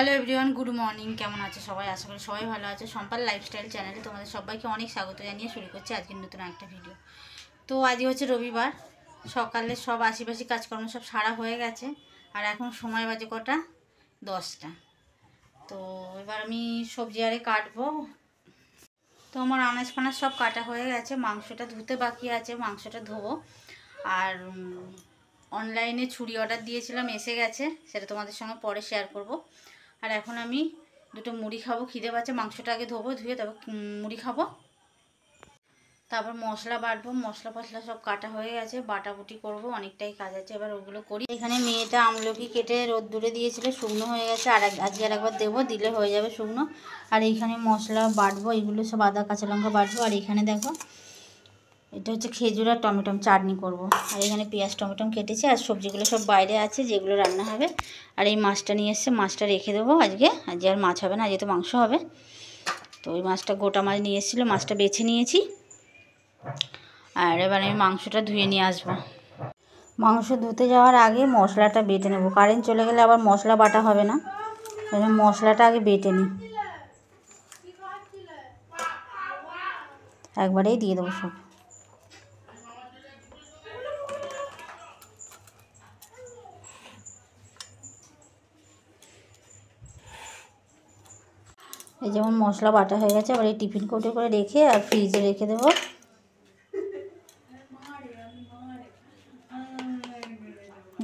Hello everyone, good morning. কেমন আছে সবাই? আশা করি সবাই ভালো আছে। সম্পাল লাইফস্টাইল চ্যানেলে তোমাদের সবাইকে অনেক স্বাগত জানিয়ে শুরু করছি আজকের নতুন একটা ভিডিও। তো আজকে হচ্ছে রবিবার, সকালে সব আশিপাশি কাজকর্ম সব সারা হয়ে গেছে। আর এখন সময় বাজে কটা? 10টা। তো এবার আমি সবজি আরে কাটবো। তো আমার আনাজ ফানাজ সব কাটা হয়ে গেছে, মাংসটা ধুতে বাকি আছে, মাংসটা ধোবো। আর অনলাইনে ছুরি অর্ডার দিয়েছিলাম, এসে গেছে, সেটা তোমাদের সঙ্গে পরে শেয়ার করব। আর এখন আমি দুটো মুড়ি খাবো, খিদে পাচ্ছে। মাংসটা আগে ধোবো, ধুয়ে তারপর মুড়ি খাবো। তারপর মশলা বাটবো, মশলা ফসলা সব কাটা হয়ে গেছে, বাটাবুটি করব, অনেকটাই কাজ আছে, এবার ওগুলো করি। এখানে মেয়েটা আমলকি কেটে রোদ্দুরে দিয়েছিল, শুকনো হয়ে গেছে। আজকে আরেকবার দেবো, দিলে হয়ে যাবে শুকনো। আর এইখানে মশলা বাটবো, এগুলো সব আদা কাঁচা লঙ্কা বাটবো। আর এখানে দেখো, এটা হচ্ছে খেজুর আর টমেটো চাটনি করব। আর এখানে পেঁয়াজ টমেটো কেটেছি, আর সবজিগুলো সব বাইরে আছে, যেগুলো রান্না হবে। আর এই মাছটা নিয়ে এসছে, মাছটা রেখে দেবো আজকে আর মাছ হবে না, আজকে তো মাংস হবে। তো ওই মাছটা, গোটা মাছ নিয়ে এসেছিলো, মাছটা বেছে নিয়েছি। আর এবার আমি মাংসটা ধুয়ে নিয়ে আসবো। মাংস ধুতে যাওয়ার আগে মশলাটা বেটে নেবো, কারেন্ট চলে গেলে আবার মশলা বাটা হবে না। মশলাটা আগে বেটে নিই, একবারেই দিয়ে দেবো সব। এই যেমন মশলা বাটা হয়ে গেছে, আবার এই টিফিন কৌটো করে রেখে আর ফ্রিজে রেখে দেবো।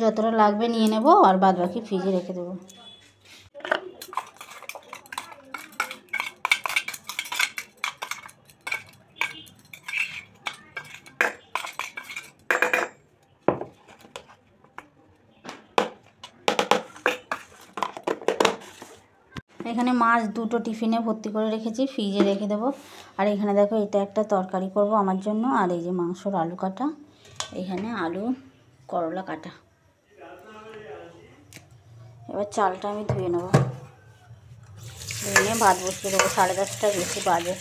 যতটা লাগবে নিয়ে নেব, আর বাদ বাকি ফ্রিজে রেখে দেবো। এখানে মাছ দুটো টিফিনে ভর্তি করে রেখেছি, ফ্রিজে রেখে দেবো। আর এখানে দেখো, এটা একটা তরকারি করব আমার জন্য। আর এই যে মাংসর আলু কাটা, এখানে আলু করলা কাটা। এবার চালটা আমি ধুয়ে নেবো, ধুয়ে নিয়ে ভাত বসিয়ে দেবো। 10:30 বেশি বাজে।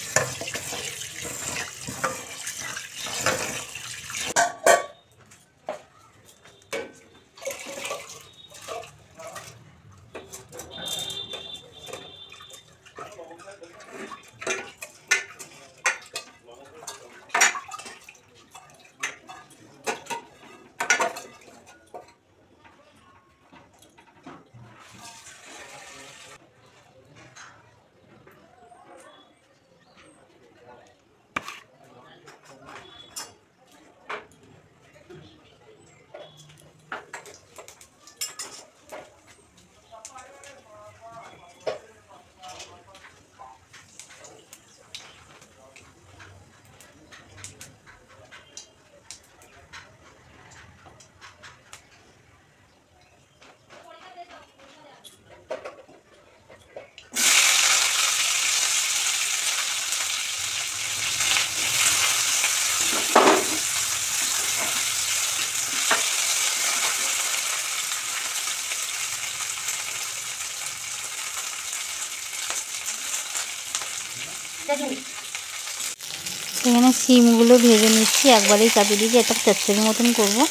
এখানে সিমগুলো ভেজে নিচ্ছি, একবারেই চাপিয়ে দিয়েছি। একটা চচ্চড়ির মতন করবো,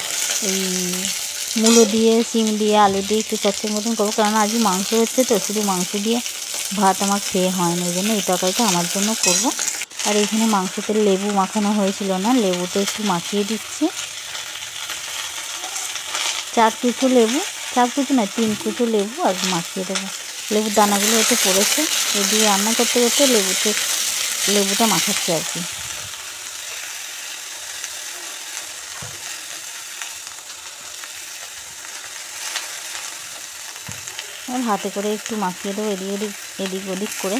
এই মূলো দিয়ে, সিম দিয়ে, আলু দিয়ে একটু চচ্চড়ির মতন করবো। কারণ আজকে মাংস হচ্ছে, তো শুধু মাংস দিয়ে ভাত আমার খেয়ে হয় না, ওই জন্য এই তরকারিটা আমার জন্য করবো। আর এইখানে মাংসতে লেবু মাখানো হয়েছিল না, লেবুটা একটু মাখিয়ে দিচ্ছি। 4 কুচো লেবু, 4 কুচো না, 3 কুচো লেবু আর মাখিয়ে দেবো। লেবুর দানাগুলো এতে পড়েছে, এই দিয়ে রান্না করতে করতে লেবুটা মাখাচ্ছি আর কি। আর হাতে করে একটু মাখিয়ে দেবো, এদিক ওদিক করে।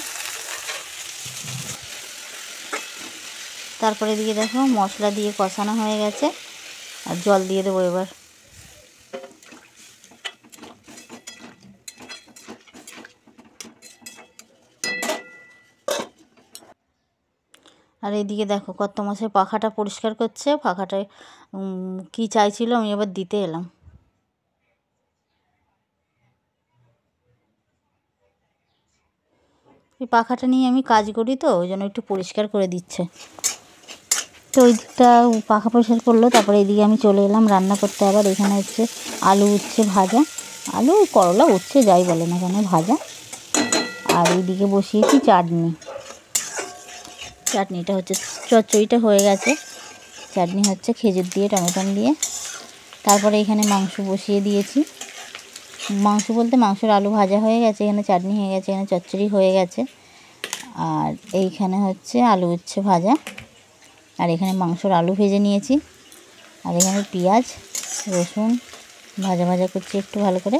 তারপরে এদিকে দেখো, মশলা দিয়ে কষানো হয়ে গেছে, আর জল দিয়ে দেবো এবার। আর এদিকে দেখো, কর্তামশাই পাখাটা পরিষ্কার করছে। পাখাটায় কি চাইছিল, আমি এবার দিতে এলাম। এই পাখাটা নিয়ে আমি কাজ করি, তো ওই জন্য একটু পরিষ্কার করে দিচ্ছে। তো ওই দিকটা পাখা পরিষ্কার করলো, তারপরে এদিকে আমি চলে এলাম রান্না করতে। আবার এখানে হচ্ছে আলু উচ্ছে ভাজা, আলু করলা উচ্ছে যাই বলে না কেন ভাজা। আর এইদিকে বসিয়েছি চাটনি। চাটনিটা হচ্ছে, চচ্চড়িটা হয়ে গেছে, চাটনি হচ্ছে খেজুর দিয়ে টমেটো দিয়ে। তারপরে এখানে মাংস বসিয়ে দিয়েছি। মাংস বলতে মাংসের আলু ভাজা হয়ে গেছে, এখানে চাটনি হয়ে গেছে, এখানে চচ্চড়ি হয়ে গেছে, আর এইখানে হচ্ছে আলু উচ্ছে ভাজা, আর এখানে মাংসর আলু ভেজে নিয়েছি, আর এখানে পেঁয়াজ রসুন ভাজা ভাজা করছি একটু ভালো করে।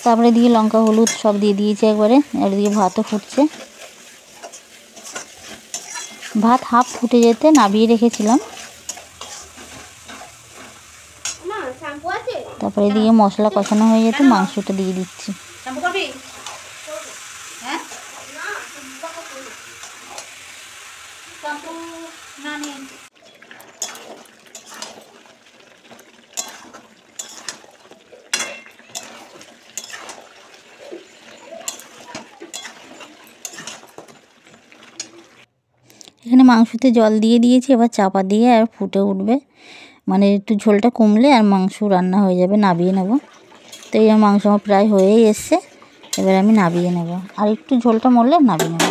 তারপরে দিয়ে লঙ্কা হলুদ সব দিয়ে দিয়েছি একবারে। আর দিয়ে ভাতও ফুটছে, ভাত হাফ ফুটে যেতে নামিয়ে রেখেছিলাম। তারপরে দিয়ে মশলা কষানো হয়ে যেতে মাংসটা দিয়ে দিচ্ছি। এখানে মাংসতে জল দিয়ে দিয়েছি, এবার চাপা দিয়ে আর ফুটে উঠবে, মানে একটু ঝোলটা কমলে আর মাংস রান্না হয়ে যাবে, নাবিয়ে নেব। তো এই মাংস আমার প্রায় হয়েই এসছে, এবার আমি নাবিয়ে নেব, আর একটু ঝোলটা মরলে নাবিয়ে নেব।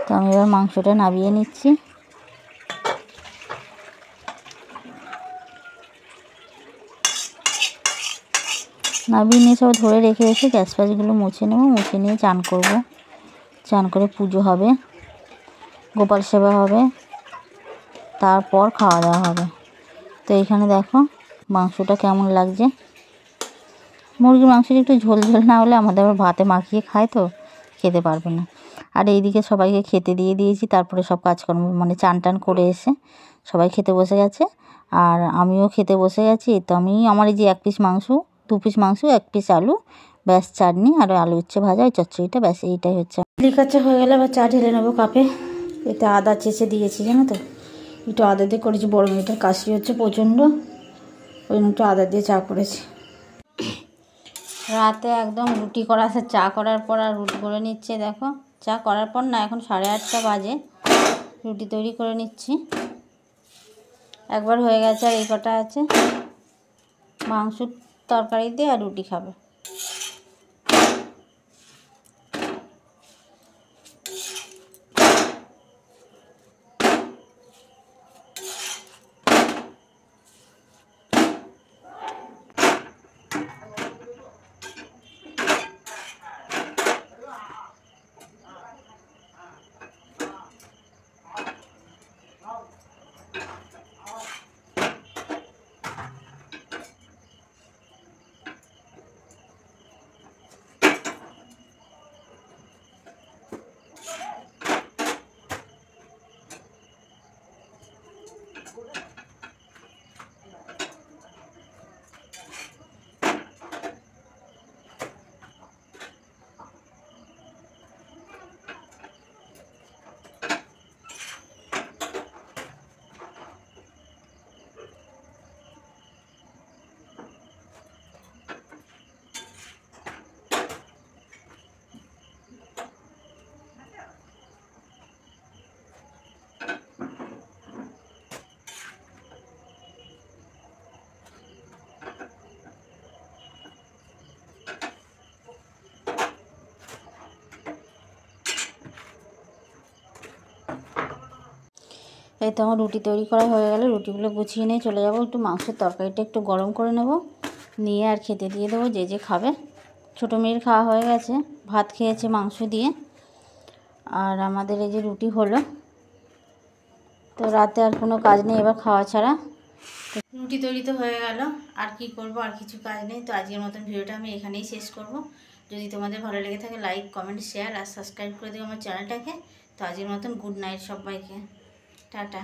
তো আমি এবার মাংসটা নাবিয়ে নিচ্ছি। নাবিয়ে নিয়ে সব ধরে রেখে এসে গ্যাস ফ্যাসগুলো মুছে নেব, মুছে নিয়ে চান করব, চান করে পুজো হবে, গোপাল সেবা হবে, তারপর খাওয়া দাওয়া হবে। তো এইখানে দেখো মাংসটা কেমন লাগছে। মুরগির মাংসটা একটু ঝোল ঝোল না হলে আমাদের আবার ভাতে মাখিয়ে খায় তো খেতে পারবে না। আর এইদিকে সবাইকে খেতে দিয়ে দিয়েছি, তারপরে সব কাজকর্ম মানে চান টান করে এসে সবাই খেতে বসে গেছে, আর আমিও খেতে বসে গেছি। তো আমি আমার এই যে 1 পিস মাংস, 2 পিস মাংস, 1 পিস আলু, ব্যাস চাটনি আর আলু উচ্ছে ভাজা, ওই চচ্চড়িটা, ব্যাস এইটাই হচ্ছে। লিকাচ্ছে হয়ে গেলে আবার চা ঢেলে নেবো কাপে। এতে আদা চেঁচে দিয়েছি জানো তো, একটু আদা দিয়ে করেছি, বড় মেয়েটার কাশি হচ্ছে প্রচণ্ড, ওই জন্য একটু আদা দিয়ে চা করেছি। রাতে একদম রুটি করা আছে, চা করার পর আর রুটি করে নিচ্ছে। দেখো চা করার পর না, এখন 8:30 বাজে, রুটি তৈরি করে নিচ্ছি। একবার হয়ে গেছে, আর এই কটা আছে, মাংসর তরকারি দিয়ে আর রুটি খাবে। এই তো আমার রুটি তৈরি করা হয়ে গেলে রুটিগুলো গুছিয়ে নিয়ে চলে যাব, একটু মাংসের তরকারিটা একটু গরম করে নেব, নিয়ে আর খেতে দিয়ে দেবো যে যে খাবে। ছোটো মেয়ের খাওয়া হয়ে গেছে, ভাত খেয়েছে মাংস দিয়ে, আর আমাদের এই যে রুটি হলো। তো রাতে আর কোনো কাজ নেই এবার খাওয়া ছাড়া। রুটি তৈরি তো হয়ে গেল, আর কি করব, আর কিছু কাজ নেই। তো আজকের মতন ভিডিওটা আমি এখানেই শেষ করব। যদি তোমাদের ভালো লেগে থাকে লাইক কমেন্ট শেয়ার আর সাবস্ক্রাইব করে দিও আমার চ্যানেলটাকে। তো আজকের মতন গুড নাইট সবাইকে, টাটা।